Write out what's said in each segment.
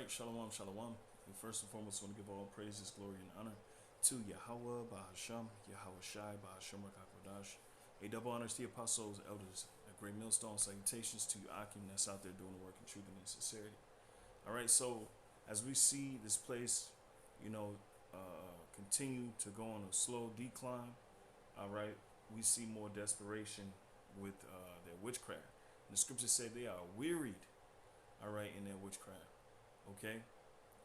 right, shalom, shalom. We first and foremost want to give all praises, glory, and honor to Yahweh, Bahasham, Yahweh Shai, Bahasham Rakakodash. A double honors to the apostles, elders, a great millstone, salutations to you, Akim, that's out there doing the work in truth and in sincerity. All right, so as we see this place, you know, continue to go on a slow decline, all right, we see more desperation with their witchcraft. And the scriptures say they are wearied, all right, in their witchcraft. Okay,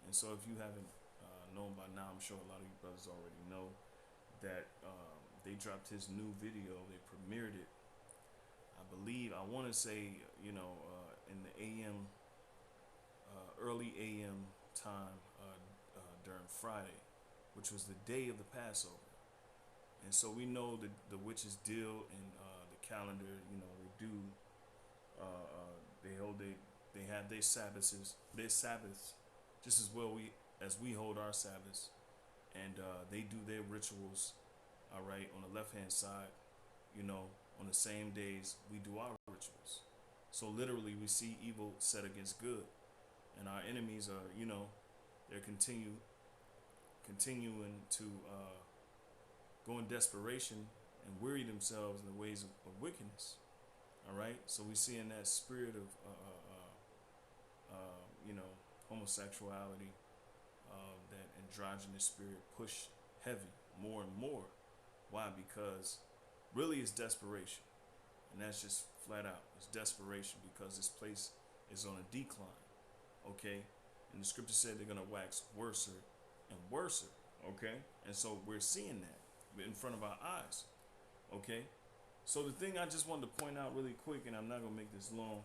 and so if you haven't known by now, I'm sure a lot of you brothers already know that they dropped his new video. They premiered it. I believe I want to say in the AM, early AM time during Friday, which was the day of the Passover. And so we know that the witches deal in the calendar. You know, they do. They hold they have their Sabbaths, just as well we hold our Sabbaths, and they do their rituals. All right, on the left hand side, you know, on the same days we do our rituals. So literally, we see evil set against good, and our enemies are, they're continuing to go in desperation and weary themselves in the ways of wickedness. All right, so we see in that spirit of you know, homosexuality, that androgynous spirit push heavy more and more. Why? Because really it's desperation, and that's just flat out. It's desperation because this place is on a decline. Okay, and the scripture said they're gonna wax worser and worser. Okay, and so we're seeing that in front of our eyes. Okay, so the thing I just wanted to point out really quick, and I'm not gonna make this long.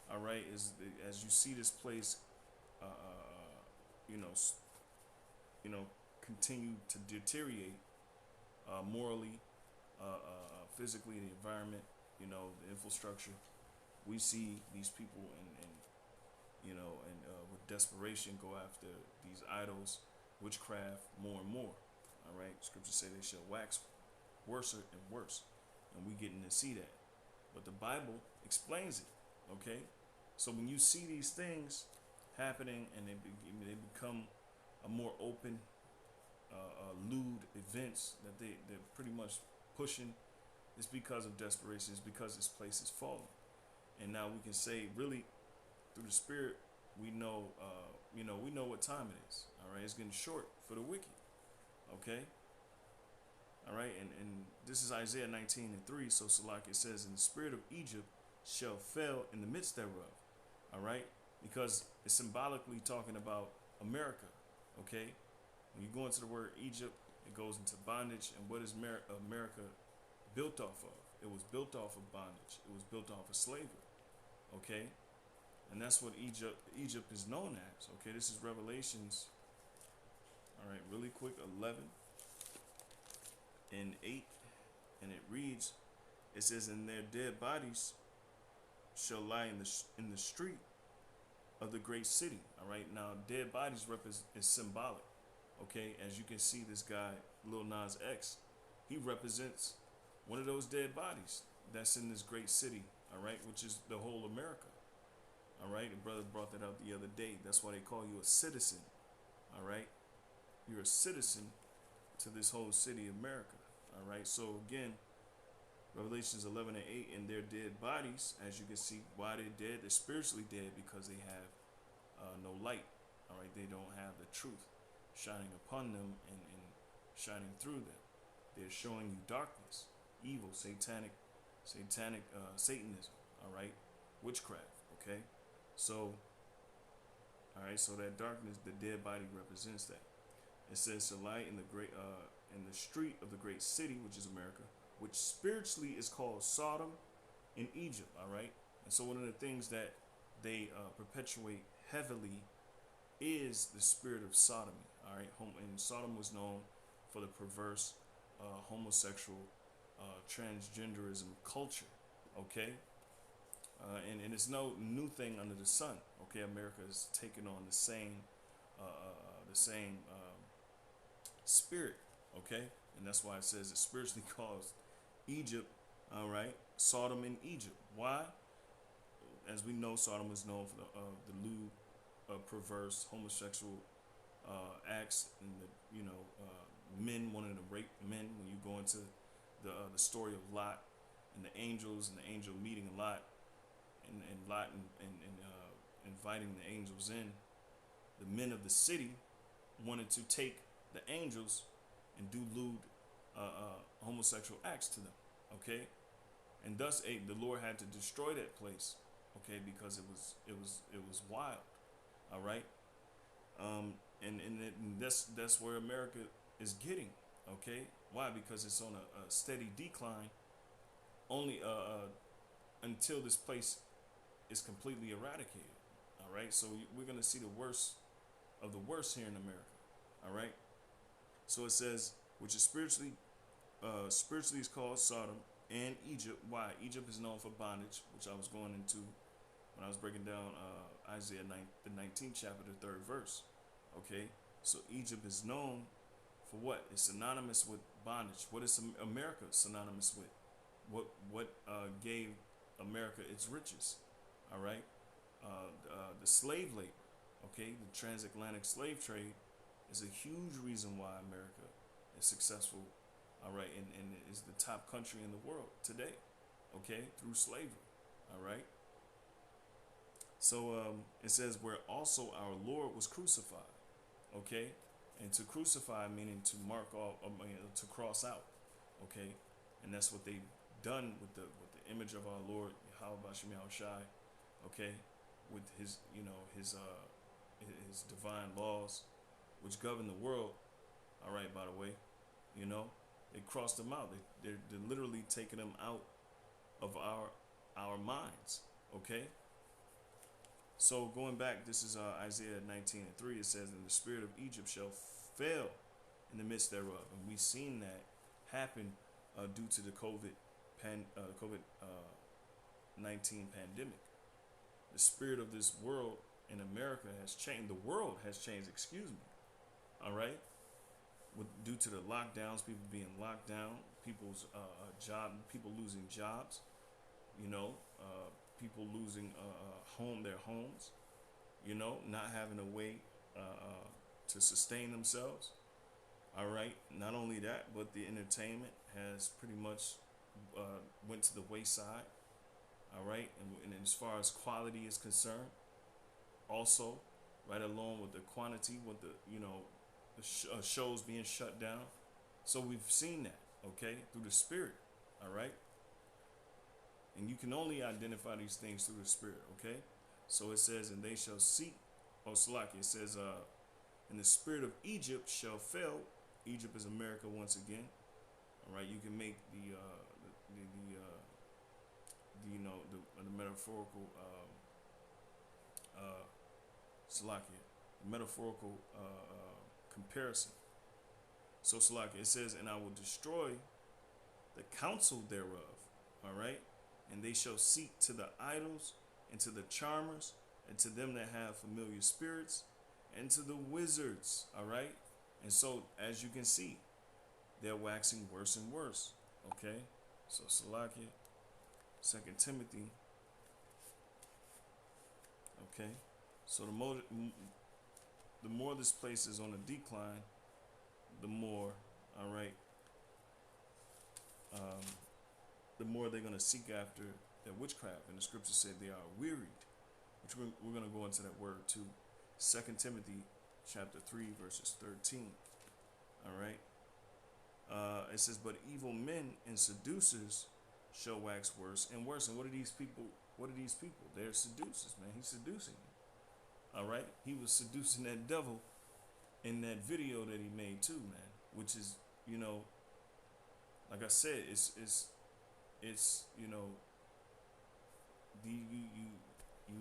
All right, is as you see this place, uh, uh, uh, you know, you know, continue to deteriorate morally, physically, the environment, the infrastructure. We see these people and with desperation go after these idols, witchcraft, more and more. All right, scripture say they shall wax worse and worse, and we getting to see that. But the Bible explains it. Okay, so when you see these things happening and they become a more open, lewd events that they're pretty much pushing, it's because of desperation. It's because this place is falling, and now we can say really through the Spirit, we know, we know what time it is. All right, it's getting short for the wicked. Okay, all right, and this is Isaiah 19:3. So Salak, it says, "In the spirit of Egypt shall fail in the midst thereof." All right, because it's symbolically talking about America. Okay, when you go into the word Egypt, it goes into bondage. And what is America built off of? It was built off of bondage. It was built off of slavery. Okay, and that's what Egypt is known as. Okay, this is Revelations. All right, really quick, 11:8, and it reads, it says, "And their dead bodies shall lie in the street of the great city." All right, now dead bodies is symbolic. Okay, as you can see, this guy Lil Nas X, he represents one of those dead bodies that's in this great city. All right, which is the whole America. All right, the brother brought that out the other day. That's why they call you a citizen. All right, you're a citizen to this whole city, America. All right, so again, Revelations 11:8, "And their dead bodies," as you can see, why they're dead, they're spiritually dead because they have no light. All right, they don't have the truth shining upon them and shining through them. They're showing you darkness, evil, satanic Satanism. All right, witchcraft. Okay, so all right, so that darkness, the dead body represents that. It says to lie in the in the street of the great city, which is America, which spiritually is called Sodom in Egypt. All right, and so one of the things that they perpetuate heavily is the spirit of sodomy. All right, and Sodom was known for the perverse, homosexual, transgenderism culture. Okay, and it's no new thing under the sun. Okay, America is taking on the same spirit. Okay, and that's why it says it spiritually caused Egypt. All right, Sodom in Egypt. Why? As we know, Sodom was known for the lewd perverse homosexual acts, and men wanting to rape men. When you go into the story of Lot and the angels, and the angel meeting Lot, and Lot and inviting the angels in, the men of the city wanted to take the angels and do lewd homosexual acts to them. Okay, and thus the Lord had to destroy that place. Okay, because it was wild. All right, and that's where America is getting. Okay, why? Because it's on a steady decline. Only until this place is completely eradicated. All right, so we're gonna see the worst of the worst here in America. All right, so it says, which is spiritually is called Sodom and Egypt. Why? Egypt is known for bondage, which I was going into when I was breaking down Isaiah 9, the 19th chapter, the 3rd verse. Okay, so Egypt is known for what? It's synonymous with bondage. What is America synonymous with? What gave America its riches? All right, the slave labor. Okay, the transatlantic slave trade is a huge reason why America is successful. All right, and is the top country in the world today. Okay, through slavery. All right. So it says, where also our Lord was crucified. Okay, and to crucify meaning to mark off, to cross out. Okay, and that's what they done with the image of our Lord Yahweh Bashim Shai. Okay, with his his divine laws, which govern the world. All right, by the way, they crossed them out. They're literally taking them out of our minds. Okay. So going back, this is Isaiah 19:3. It says, "And the spirit of Egypt shall fail in the midst thereof," and we've seen that happen due to the COVID-19 pandemic. The spirit of this world in America has changed. The world has changed. Excuse me. All right. Due to the lockdowns, people being locked down, people's people losing jobs. People losing their homes, not having a way to sustain themselves. All right. Not only that, but the entertainment has pretty much went to the wayside. All right. And as far as quality is concerned, also, right along with the quantity, with the shows being shut down. So we've seen that, okay, through the spirit. All right. And you can only identify these things through the spirit, okay? So it says, and they shall seek, Salaki, it says, and the spirit of Egypt shall fail. Egypt is America once again. All right, you can make the metaphorical, Salaki, the metaphorical comparison. So Salaki, it says, and I will destroy the counsel thereof, all right? And they shall seek to the idols, and to the charmers, and to them that have familiar spirits, and to the wizards. All right. And so, as you can see, they're waxing worse and worse. Okay. So, Salakia, 2 Timothy. Okay. So the more this place is on a decline, the more, all right, the more they're going to seek after their witchcraft. And the scripture said they are wearied, which we're going to go into that word too. 2 Timothy chapter 3 verses 13. All right. It says, but evil men and seducers shall wax worse and worse. And what are these people? They're seducers, man. He's seducing you. All right. He was seducing that devil in that video that he made too, man. Which is, like I said, it's you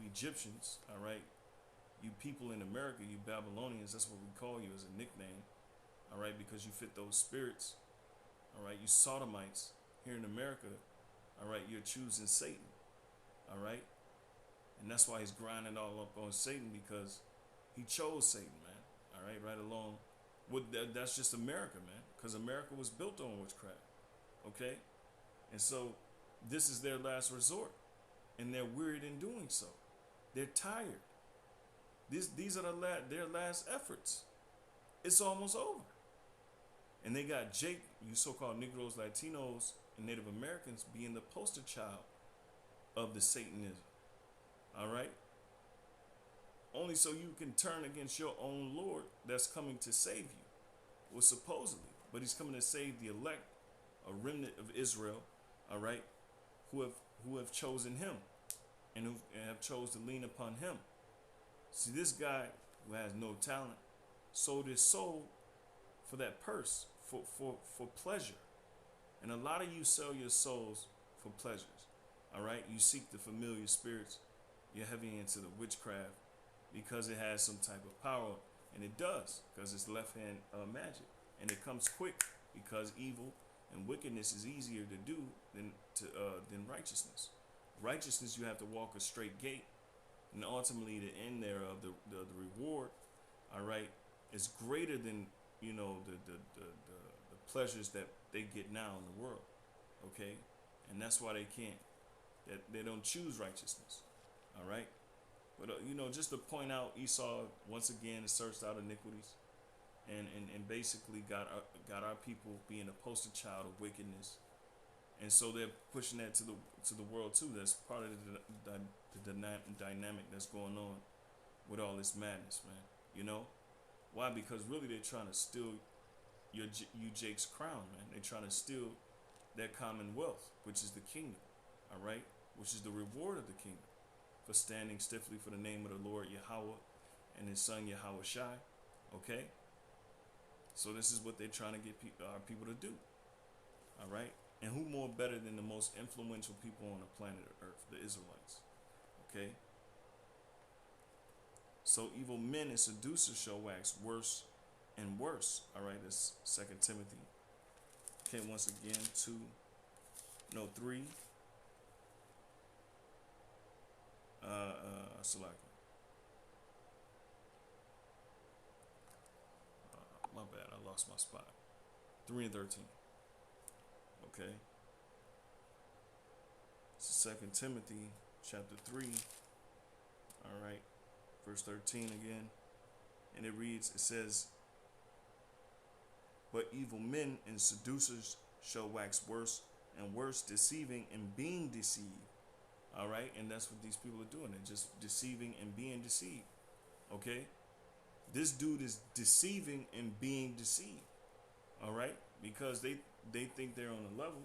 Egyptians, all right, you people in America, you Babylonians, that's what we call you as a nickname, all right, because you fit those spirits, all right, you Sodomites here in America, all right, you're choosing Satan, all right, and that's why he's grinding all up on Satan, because he chose Satan, man, all right along with that's just America, man, because America was built on witchcraft, okay. And so this is their last resort, and they're wearied in doing so. They're tired. These are their last efforts. It's almost over. And they got Jake, you so-called Negroes, Latinos, and Native Americans being the poster child of the Satanism. All right? Only so you can turn against your own Lord that's coming to save you. Well, supposedly. But he's coming to save the elect, a remnant of Israel, all right, who have chosen him and who have chose to lean upon him. See, this guy who has no talent sold his soul for that purse, for pleasure. And a lot of you sell your souls for pleasures. All right, you seek the familiar spirits. You're heavy into the witchcraft because it has some type of power, and it does because it's left hand magic, and it comes quick because evil and wickedness is easier to do than righteousness. Righteousness, you have to walk a straight gate, and ultimately the end thereof, the reward, all right, is greater than the pleasures that they get now in the world. Okay, and that's why they can't. That they don't choose righteousness. All right, but just to point out, Esau once again searched out iniquities, and basically got our people being a poster child of wickedness, and so they're pushing that to the world too. That's part of the dynamic that's going on with all this madness, man. Why? Because really they're trying to steal you Jake's crown, man. They're trying to steal that commonwealth, which is the kingdom, all right, which is the reward of the kingdom for standing stiffly for the name of the Lord Yahweh and his son Yahweh Shai. Okay, so this is what they're trying to get our people to do. All right, and who more better than the most influential people on the planet Earth, the Israelites? Okay, so evil men and seducers shall wax worse and worse. All right, that's 2 Timothy. Okay, once again, 3. Select. My bad, I lost my spot. 3 and 13. Okay. It's 2 Timothy chapter 3. All right, verse 13 again. And it reads, it says, but evil men and seducers shall wax worse and worse, deceiving and being deceived. All right, and that's what these people are doing. They're just deceiving and being deceived. Okay, this dude is deceiving and being deceived. All right, because they think they're on a level,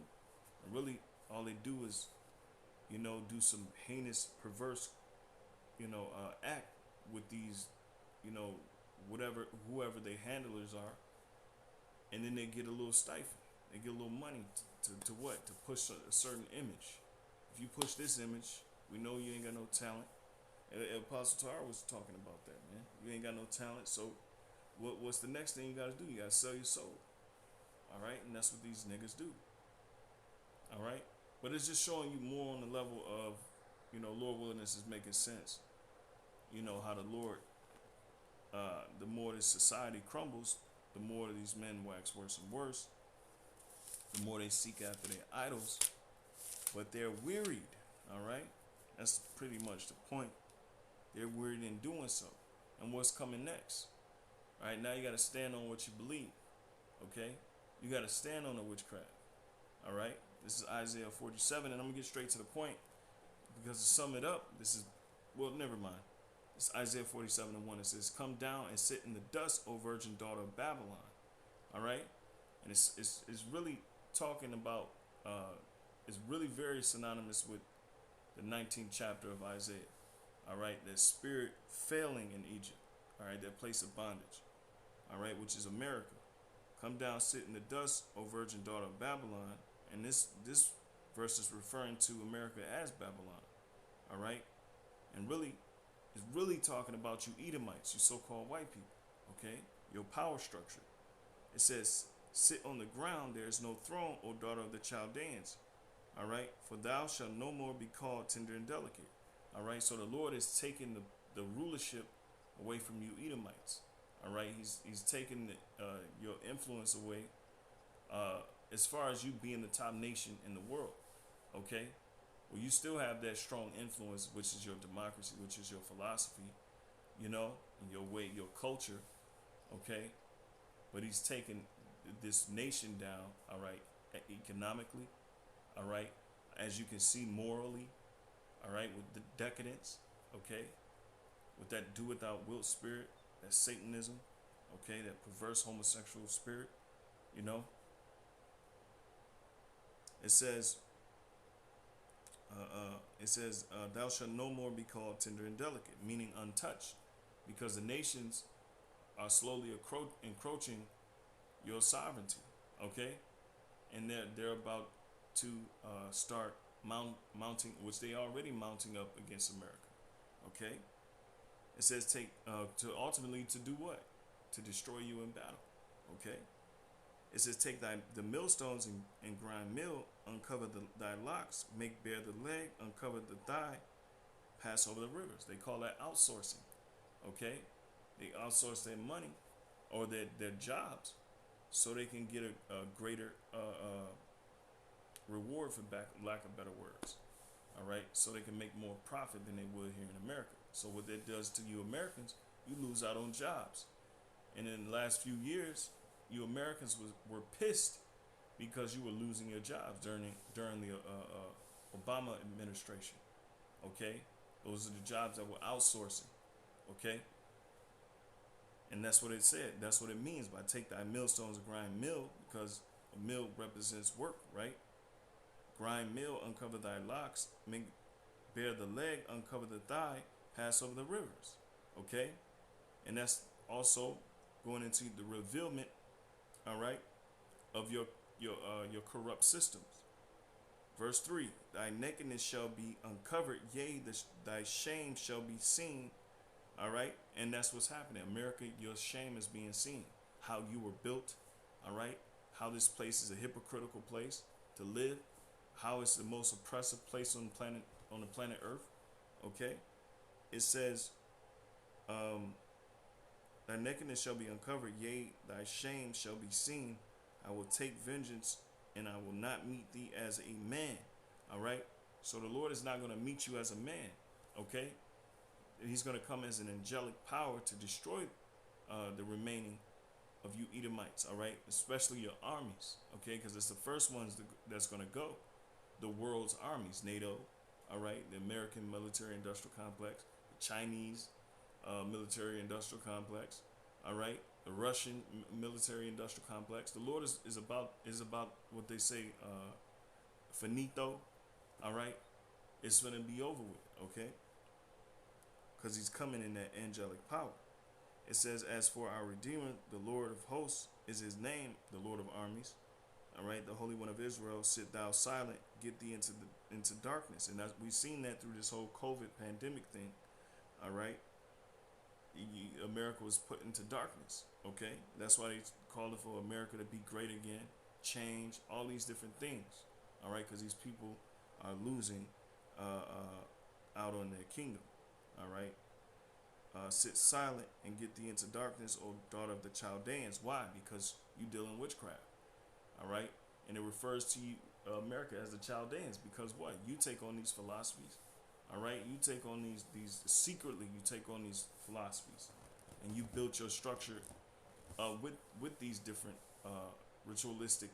and really all they do is, do some heinous, perverse, act with these, whoever their handlers are, and then they get a little stipend. They get a little money to what? To push a certain image. If you push this image, we know you ain't got no talent. Apostle Tar was talking about that, man. You ain't got no talent, so what's the next thing you got to do? You got to sell your soul. All right, and that's what these niggas do. All right, but it's just showing you more on the level of, Lord willingness is making sense. How the Lord, the more this society crumbles, the more these men wax worse and worse. The more they seek after their idols, but they're wearied. All right, that's pretty much the point. They're wearied in doing so. And what's coming next? All right, now you got to stand on what you believe. Okay, you got to stand on the witchcraft. All right, this is Isaiah 47, and I'm gonna get straight to the point because to sum it up, never mind. It's Isaiah 47:1. It says, "Come down and sit in the dust, O virgin daughter of Babylon." All right, and it's really talking about. It's really very synonymous with the 19th chapter of Isaiah. All right, that spirit failing in Egypt. All right, that place of bondage. All right, which is America. Come down, sit in the dust, O virgin daughter of Babylon. And this verse is referring to America as Babylon. All right, and really, it's really talking about you Edomites, you so-called white people. Okay, your power structure. It says, "Sit on the ground, there is no throne, O daughter of the Chaldeans." All right, for thou shalt no more be called tender and delicate. All right, so the Lord is taking the rulership away from you Edomites. All right, he's taking your influence away as far as you being the top nation in the world. Okay, well, you still have that strong influence, which is your democracy, which is your philosophy, your way, your culture, okay? But he's taken this nation down, all right, economically, all right, as you can see, morally, all right, with the decadence, okay, with that do without will spirit, that Satanism, okay, that perverse homosexual spirit, you know. It says, thou shalt no more be called tender and delicate, meaning untouched, because the nations are slowly encroaching your sovereignty, okay, and they're about to start mounting, which they already mounting up against America, okay. It says take to ultimately to do what? To destroy you in battle, okay. It says take the millstones and grind mill, uncover thy locks, make bare the leg, uncover the thigh, pass over the rivers. They call that outsourcing, okay. They outsource their money or their jobs so they can get a greater reward, for lack of better words, all right, so they can make more profit than they would here in America. So what that does to you Americans, you lose out on jobs. And in the last few years, you Americans were pissed because you were losing your jobs during the Obama administration, okay. Those are the jobs that were outsourcing, okay. And that's what it said. That's what it means by take thy millstones and grind mill, because a mill represents work, right? Grind mill, uncover thy locks, make bare the leg, uncover the thigh, pass over the rivers, okay? And that's also going into the revealment, all right, of your corrupt systems. Verse 3, thy nakedness shall be uncovered, yea, thy shame shall be seen, all right? And that's what's happening. America, your shame is being seen. How you were built, all right? How this place is a hypocritical place to live. How it's the most oppressive place on the planet Earth, okay? It says, thy nakedness shall be uncovered, yea, thy shame shall be seen. I will take vengeance, and I will not meet thee as a man, all right? So the Lord is not going to meet you as a man, okay? He's going to come as an angelic power to destroy the remaining of you Edomites, all right? Especially your armies, okay? Because it's the first ones that's going to go. The world's armies, NATO, all right? The American military-industrial complex, the Chinese military-industrial complex, all right? The Russian military-industrial complex. The Lord is about what they say, finito, all right? It's going to be over with, okay? Because he's coming in that angelic power. It says, as for our Redeemer, the Lord of hosts is his name, the Lord of armies. All right, the Holy One of Israel, sit thou silent, get thee into darkness. And we've seen that through this whole COVID pandemic thing. All right, America was put into darkness. Okay, that's why they called it for America to be great again, change, all these different things. All right, because these people are losing out on their kingdom. All right. Sit silent and get thee into darkness, O daughter of the Chaldeans. Why? Because you deal in witchcraft. All right. And it refers to you, America, as the Chaldeans, because what? You take on these philosophies. All right. You take on these secretly, you take on these philosophies, and you built your structure with these different ritualistic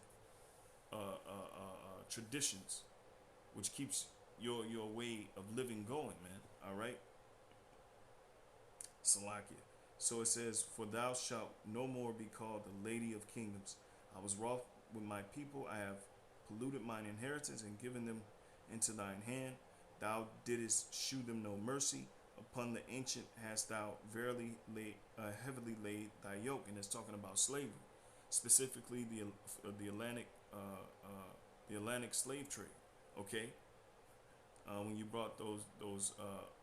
traditions, which keeps your way of living going, man. All right. Salakia. So it says, for thou shalt no more be called the Lady of Kingdoms. I was wroth with my people. I have polluted mine inheritance and given them into thine hand. Thou didst shew them no mercy. Upon the ancient hast thou verily heavily laid thy yoke. And it's talking about slavery, specifically the Atlantic slave trade. Okay, when you brought those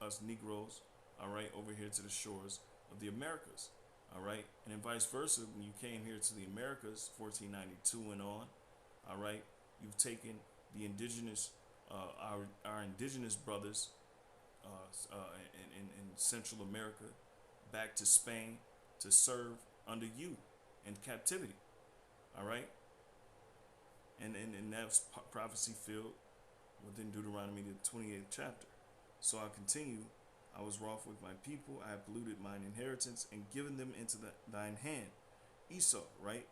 us Negroes, all right, over here to the shores of the Americas, all right, and then vice versa, when you came here to the Americas, 1492 and on, all right, you've taken the indigenous, our indigenous brothers in Central America back to Spain to serve under you in captivity, all right, and that's prophecy filled within Deuteronomy, the 28th chapter. So I continue. I was wroth with my people. I have polluted mine inheritance and given them into thine hand. Esau, right?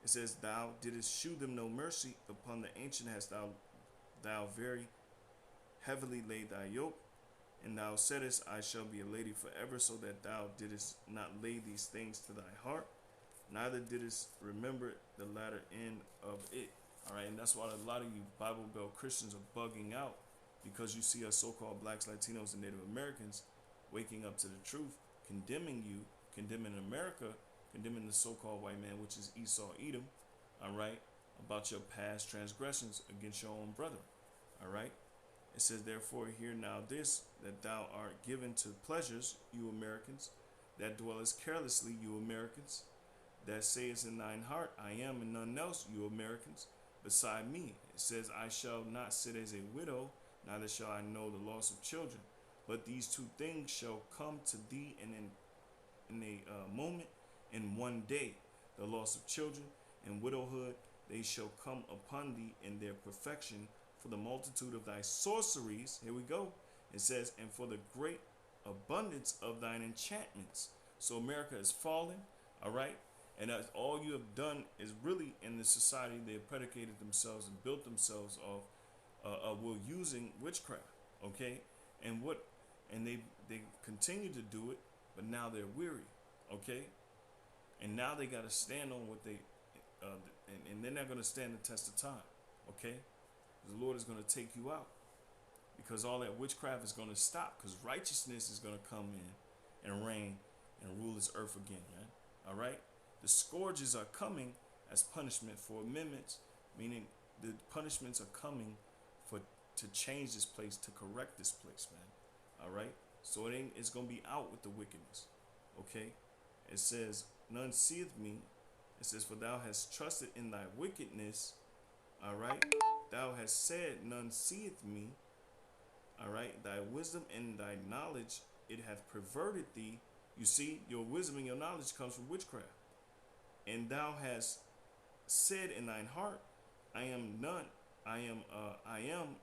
It says, thou didst shew them no mercy. Upon the ancient hast thou very heavily laid thy yoke. And thou saidest, I shall be a lady forever, so that thou didst not lay these things to thy heart, neither didst remember the latter end of it. All right, and that's why a lot of you Bible Belt Christians are bugging out, because you see us so-called blacks, Latinos, and Native Americans waking up to the truth, condemning you, condemning America, condemning the so-called white man, which is Esau, Edom, all right, about your past transgressions against your own brother, all right? It says, therefore, hear now this, that thou art given to pleasures, you Americans, that dwellest carelessly, you Americans, that sayest in thine heart, I am and none else, you Americans, beside me. It says, I shall not sit as a widow, neither shall I know the loss of children. But these two things shall come to thee in a moment, in one day, the loss of children and widowhood, they shall come upon thee in their perfection, for the multitude of thy sorceries. Here we go. It says, and for the great abundance of thine enchantments. So America is fallen, all right? And that's all you have done is really in the society they have predicated themselves and built themselves off using witchcraft, okay? And they continue to do it, but now they're weary, okay? And now they got to stand on what they, and they're not going to stand the test of time, okay? The Lord is going to take you out, because all that witchcraft is going to stop, because righteousness is going to come in and reign and rule this earth again, man. All right? The scourges are coming as punishment for amendments, meaning the punishments are coming to change this place, to correct this place, man. All right? So it's going to be out with the wickedness, okay? It says, none seeth me. It says, for thou hast trusted in thy wickedness, all right? Thou hast said, none seeth me, all right? Thy wisdom and thy knowledge, it hath perverted thee. You see, your wisdom and your knowledge comes from witchcraft. And thou hast said in thine heart, I am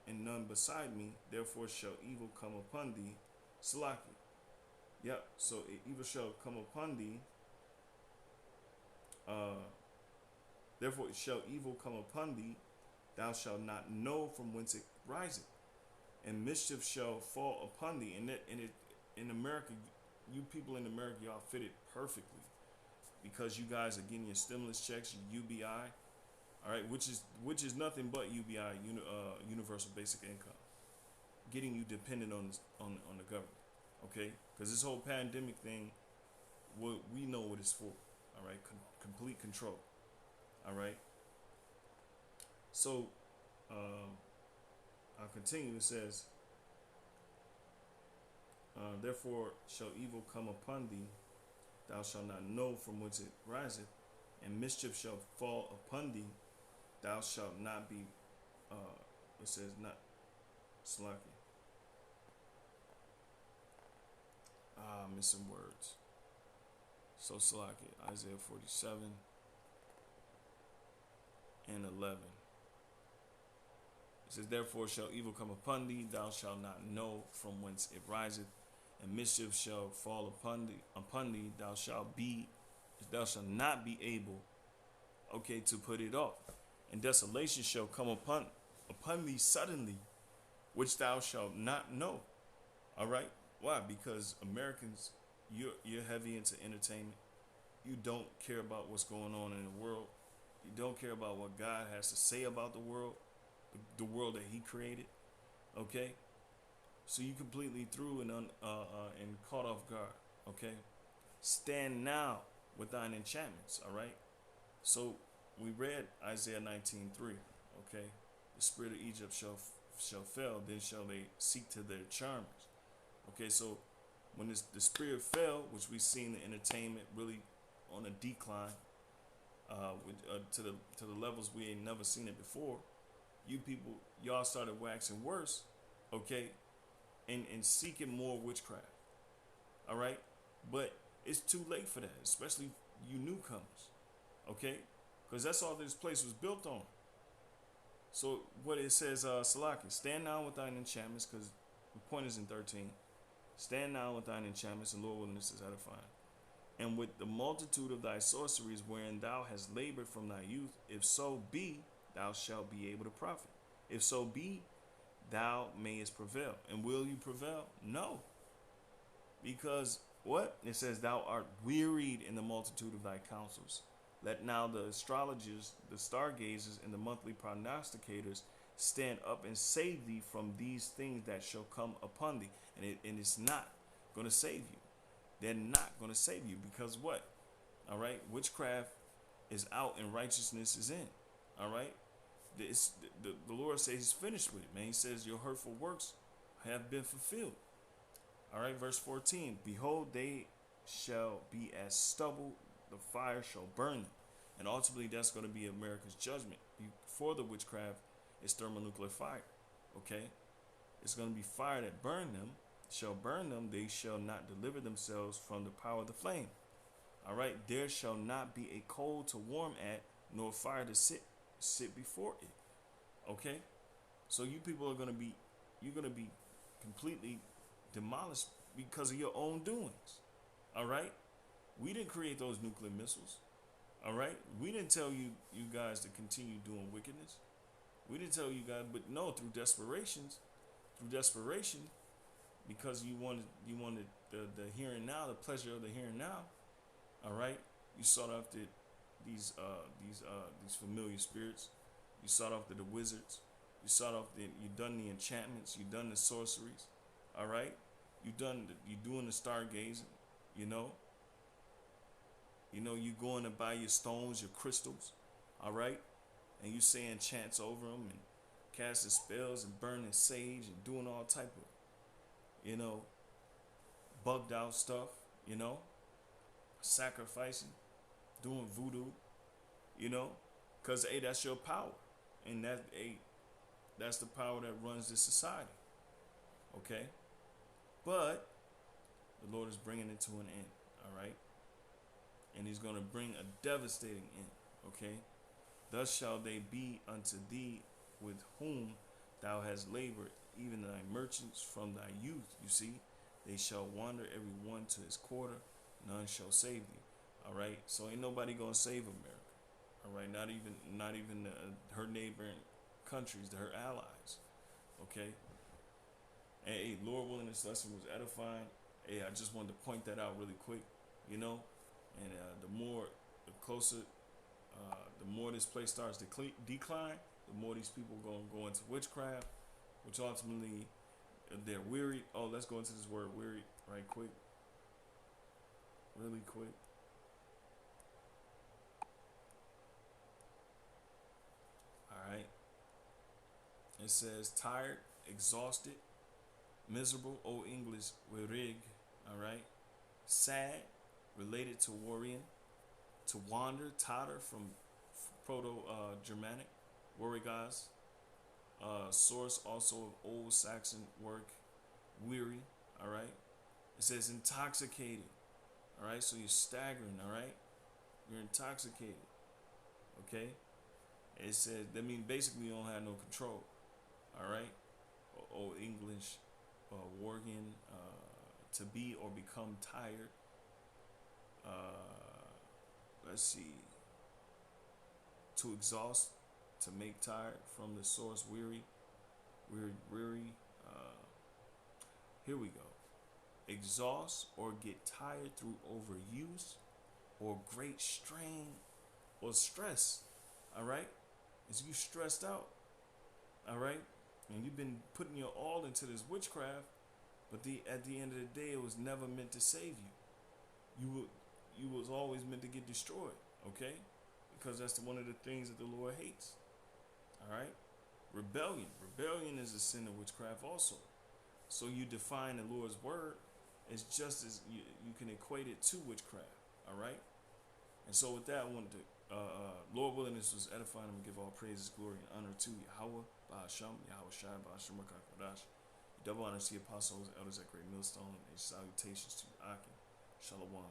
and none beside me. Therefore shall evil come upon thee. Salaki. Yep. So evil shall come upon thee. Therefore shall evil come upon thee. Thou shalt not know from whence it riseth, and mischief shall fall upon thee. And in America, you people in America, y'all fit it perfectly, because you guys are getting your stimulus checks, your UBI, all right, which is nothing but UBI, universal basic income, getting you dependent on the government, okay? Because this whole pandemic thing, we know what it's for, all right? Complete control, all right? So, I'll continue. It says, therefore shall evil come upon thee, thou shalt not know from whence it riseth, and mischief shall fall upon thee, thou shalt not be, it says not, slacking. Missing words. So slacking. Isaiah 47 and 11. It says, therefore shall evil come upon thee, thou shalt not know from whence it riseth, and mischief shall fall upon thee, thou shalt not be able, okay, to put it off. And desolation shall come upon thee suddenly, which thou shalt not know. All right? Why? Because Americans, you're heavy into entertainment. You don't care about what's going on in the world. You don't care about what God has to say about the world that He created. Okay? So you completely threw and caught off guard. Okay? Stand now with thine enchantments. All right? So we read Isaiah 19:3. Okay? The spirit of Egypt shall fail, then shall they seek to their charmers. Okay, so when the spirit fell, which we seen the entertainment really on a decline, to the levels we ain't never seen it before, you people, y'all started waxing worse, okay, and seeking more witchcraft. All right, but it's too late for that, especially you newcomers, okay, because that's all this place was built on. So what it says, Salaki, stand now with thine enchantments, because the point is in 13. Stand now with thine enchantments, and Lord willingness is edifying. And with the multitude of thy sorceries, wherein thou hast labored from thy youth, if so be, thou shalt be able to profit. If so be, thou mayest prevail. And will you prevail? No. Because what? It says, thou art wearied in the multitude of thy counsels. Let now the astrologers, the stargazers, and the monthly prognosticators stand up and save thee from these things that shall come upon thee. And it's not going to save you. They're not going to save you because what? All right. Witchcraft is out and righteousness is in. All right. The Lord says he's finished with it, man. He says your hurtful works have been fulfilled. All right. Verse 14. Behold, they shall be as stubble. The fire shall burn them. And ultimately, that's going to be America's judgment. Before the witchcraft is thermonuclear fire. Okay. It's going to be fire that burn them. Shall burn them, they shall not deliver themselves from the power of the flame. All right, there shall not be a coal to warm at, nor fire to sit before it. Okay, so you people are you're gonna be completely demolished because of your own doings. All right, we didn't create those nuclear missiles. All right, we didn't tell you guys to continue doing wickedness. We didn't tell you guys, but no, through desperation. Because you wanted the here and now, the pleasure of the here and now. All right, you sought after these familiar spirits. You sought after the wizards. You sought after you done the enchantments. You done the sorceries. All right, you doing the stargazing. You going to buy your stones, your crystals. All right, and you saying chants over them and casting spells and burning sage and doing all type of bugged out stuff, sacrificing, doing voodoo, because that's your power, and that's the power that runs this society. Okay, but the Lord is bringing it to an end. All right, and He's going to bring a devastating end. Okay, thus shall they be unto thee with whom thou hast labored, even thy merchants from thy youth. You see, they shall wander every one to his quarter, none shall save thee. All right, so ain't nobody gonna save America. All right, not even her neighboring countries, her allies. Okay. Hey, Lord willing, this lesson was edifying. Hey, I just wanted to point that out really quick, and the closer, the more this place starts to decline, the more these people gonna go into witchcraft, which ultimately they're weary. Oh, let's go into this word weary right quick. Really quick. All right. It says tired, exhausted, miserable, Old English, werig. All right. Sad, related to worrying, to wander, totter from Proto-Germanic, worigas. Source also of Old Saxon work, weary. All right. It says intoxicated. All right. So you're staggering. All right. You're intoxicated. Okay. It says that means basically you don't have no control. All right. Old English, working, to be or become tired. Let's see. To exhaust, to make tired, from the source weary. Here we go. Exhaust or get tired through overuse or great strain or stress. All right. Is you stressed out. All right. And you've been putting your all into this witchcraft, but at the end of the day, it was never meant to save you. You was always meant to get destroyed. Okay. Because that's one of the things that the Lord hates. All right. Rebellion is a sin of witchcraft also. So you define the Lord's word as just as you can equate it to witchcraft. All right. And so with that, I wanted to, Lord willing, this was edifying. I'm going to give all praises, glory, and honor to Yahweh, Ba'asham, Yahweh Shai, Ba'asham, Rakakadash. Double honor to the apostles, elders at Great Millstone, and salutations to Akim. Shalom.